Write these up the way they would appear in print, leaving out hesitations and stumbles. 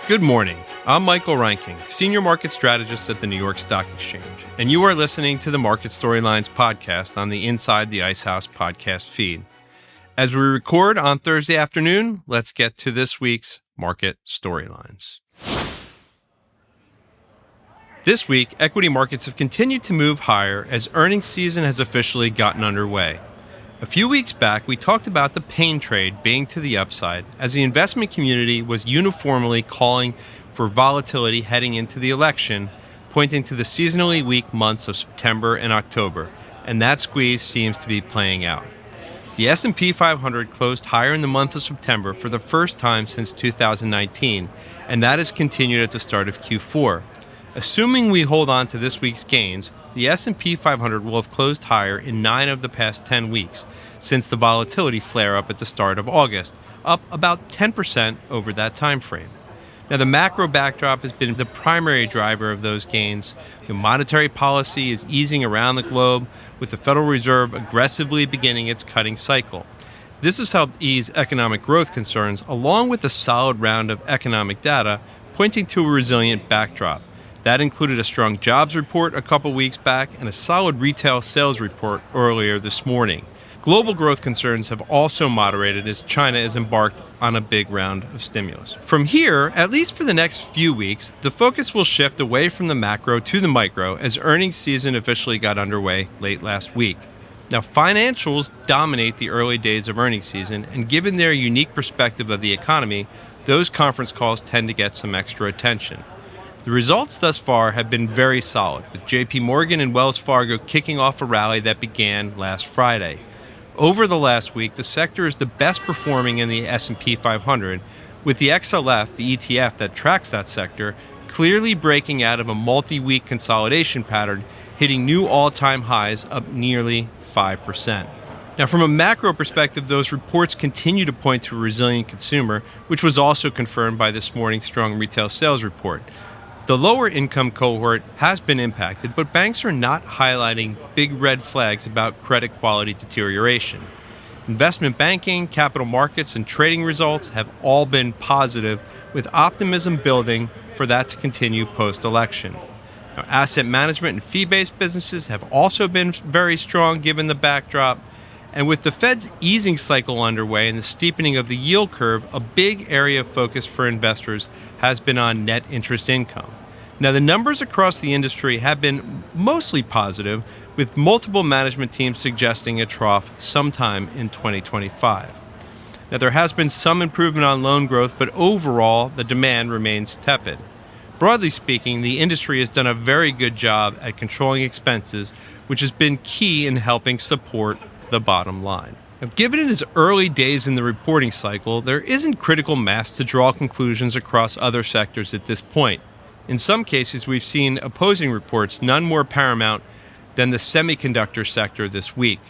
Good morning. I'm Michael Reinking, Senior Market Strategist at the New York Stock Exchange, and you are listening to the Market Storylines podcast on the Inside the Ice House podcast feed. As we record on Thursday afternoon, let's get to this week's Market Storylines. This week, equity markets have continued to move higher as earnings season has officially gotten underway. A few weeks back, we talked about the pain trade being to the upside as the investment community was uniformly calling for volatility heading into the election, pointing to the seasonally weak months of September and October, and that squeeze seems to be playing out. The S&P 500 closed higher in the month of September for the first time since 2019, and that has continued at the start of Q4. Assuming we hold on to this week's gains, the S&P 500 will have closed higher in 9 of the past 10 weeks since the volatility flare-up at the start of August, up about 10% over that time frame. Now, the macro backdrop has been the primary driver of those gains. The monetary policy is easing around the globe, with the Federal Reserve aggressively beginning its cutting cycle. This has helped ease economic growth concerns, along with a solid round of economic data pointing to a resilient backdrop. That included a strong jobs report a couple weeks back and a solid retail sales report earlier this morning. Global growth concerns have also moderated as China is embarked on a big round of stimulus. From here, at least for the next few weeks, the focus will shift away from the macro to the micro as earnings season officially got underway late last week. Now, financials dominate the early days of earnings season, and given their unique perspective of the economy, those conference calls tend to get some extra attention. The results thus far have been very solid, with JP Morgan and Wells Fargo kicking off a rally that began last Friday. Over the last week, the sector is the best performing in the S&P 500, with the XLF, the ETF that tracks that sector, clearly breaking out of a multi-week consolidation pattern, hitting new all-time highs up nearly 5%. Now, from a macro perspective, those reports continue to point to a resilient consumer, which was also confirmed by this morning's strong retail sales report. The lower income cohort has been impacted, but banks are not highlighting big red flags about credit quality deterioration. Investment banking, capital markets, and trading results have all been positive, with optimism building for that to continue post-election. Now, asset management and fee-based businesses have also been very strong given the backdrop. And with the Fed's easing cycle underway and the steepening of the yield curve, a big area of focus for investors has been on net interest income. Now, the numbers across the industry have been mostly positive, with multiple management teams suggesting a trough sometime in 2025. Now, there has been some improvement on loan growth, but overall, the demand remains tepid. Broadly speaking, the industry has done a very good job at controlling expenses, which has been key in helping support the bottom line. Now, given it is early days in the reporting cycle, there isn't critical mass to draw conclusions across other sectors at this point. In some cases, we've seen opposing reports, none more paramount than the semiconductor sector this week.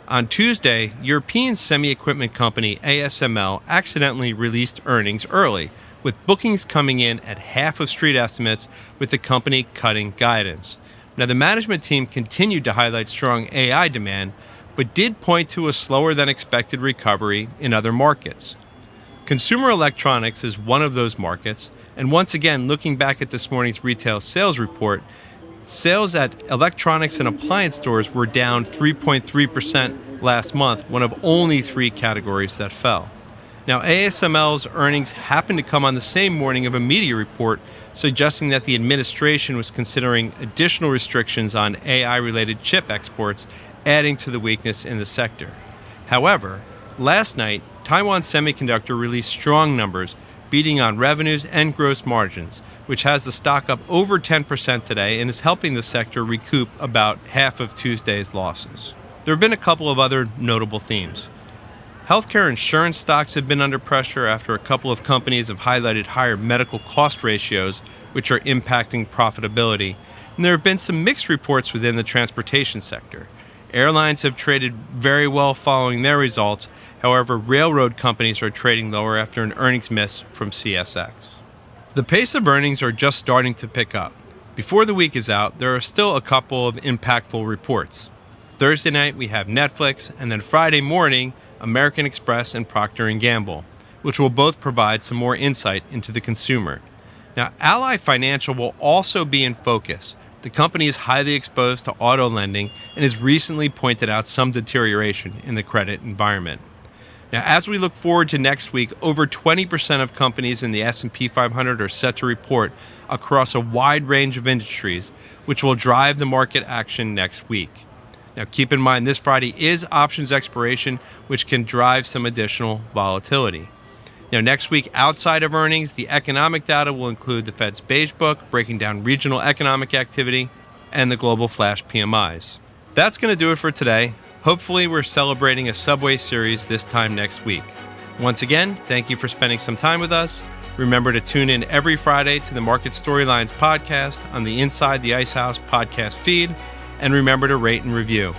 On Tuesday, European semi-equipment company ASML accidentally released earnings early, with bookings coming in at half of street estimates, with the company cutting guidance. Now, the management team continued to highlight strong AI demand, but did point to a slower than expected recovery in other markets. Consumer electronics is one of those markets, and once again, looking back at this morning's retail sales report, sales at electronics and appliance stores were down 3.3% last month, one of only 3 categories that fell. Now, ASML's earnings happened to come on the same morning of a media report suggesting that the administration was considering additional restrictions on AI-related chip exports, adding to the weakness in the sector. However, last night, Taiwan Semiconductor released strong numbers, beating on revenues and gross margins, which has the stock up over 10% today and is helping the sector recoup about half of Tuesday's losses. There have been a couple of other notable themes. Healthcare insurance stocks have been under pressure after a couple of companies have highlighted higher medical cost ratios, which are impacting profitability. And there have been some mixed reports within the transportation sector. Airlines have traded very well following their results. However, railroad companies are trading lower after an earnings miss from CSX. The pace of earnings are just starting to pick up. Before the week is out, there are still a couple of impactful reports. Thursday night, we have Netflix, and then Friday morning, American Express and Procter & Gamble, which will both provide some more insight into the consumer. Now, Ally Financial will also be in focus. The company is highly exposed to auto lending and has recently pointed out some deterioration in the credit environment. Now, as we look forward to next week, over 20% of companies in the S&P 500 are set to report across a wide range of industries, which will drive the market action next week. Now, keep in mind this Friday is options expiration, which can drive some additional volatility. Now, next week, outside of earnings, the economic data will include the Fed's Beige Book, breaking down regional economic activity, and the global flash PMIs. That's going to do it for today. Hopefully, we're celebrating a Subway series this time next week. Once again, thank you for spending some time with us. Remember to tune in every Friday to the Market Storylines podcast on the Inside the Icehouse podcast feed, and remember to rate and review.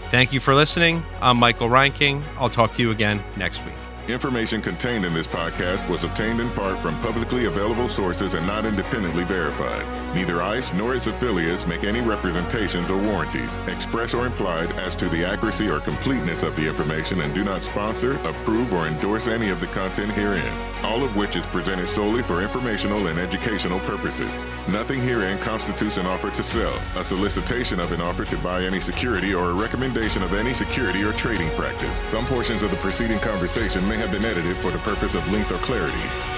Thank you for listening. I'm Michael Reinking. I'll talk to you again next week. Information contained in this podcast was obtained in part from publicly available sources and not independently verified. Neither ICE nor its affiliates make any representations or warranties, express or implied, as to the accuracy or completeness of the information and do not sponsor, approve, or endorse any of the content herein, all of which is presented solely for informational and educational purposes. Nothing herein constitutes an offer to sell, a solicitation of an offer to buy any security, or a recommendation of any security or trading practice. Some portions of the preceding conversation may have been edited for the purpose of length or clarity.